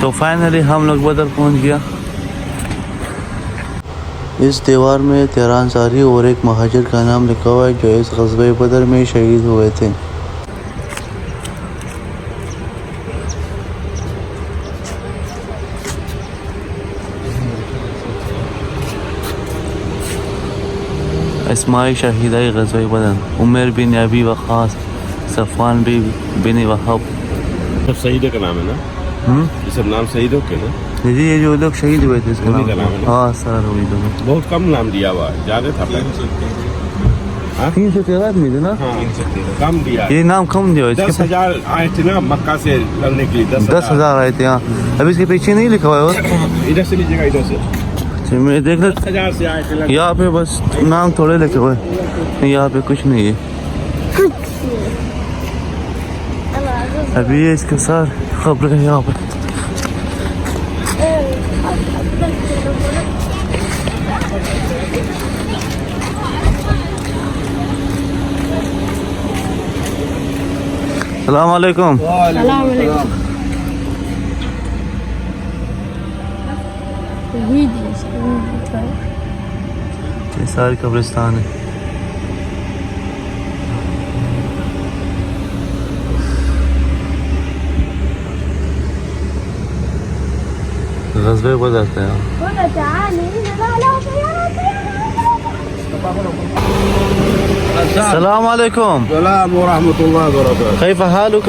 तो फाइनली हम लोग बदर पहुंच गया। इस दीवार में 13 अंसारी और एक महाजिर का नाम लिखा हुआ है जो इस ग़ज़वे बदर में शहीद हुए थे। अस्माए शहीदाए ग़ज़वे बदर उमर बिन अबी वक़ास, सफ़वान बिन वहाब। सब शहीद का नाम है ना? ये सब नाम शहीदों के ना? जी, ये जो लोग शहीद हुए थे इसका नाम है ना? हाँ सर, वही लोग। बहुत कम नाम दिया हुआ है, ज़्यादा था पहले। 313 आदमी थे ना? हाँ, कम दिया। ये नाम कम दिया। 10,000 आए थे ना मक्का से लड़ने के लिए। 10,000 आए थे यहाँ। अभी इसके पीछे नहीं लिखा हुआ है। इधर से लीजिएगा, इधर से। मैं देख रहा 10,000 से आए थे। यहाँ पे बस नाम थोड़े लिखे हुए, यहाँ पे कुछ नहीं है। अभी ये इसके साथ खबर है यहाँ पर। अस्सलाम वालेकुम। ये सारी कब्रिस्तान है। ग़ज़वे बदर थे। अस्सलाम वालेकुम। सलाम व रहमतुल्लाह व बरकातुहू। कैफ हालुक?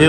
ये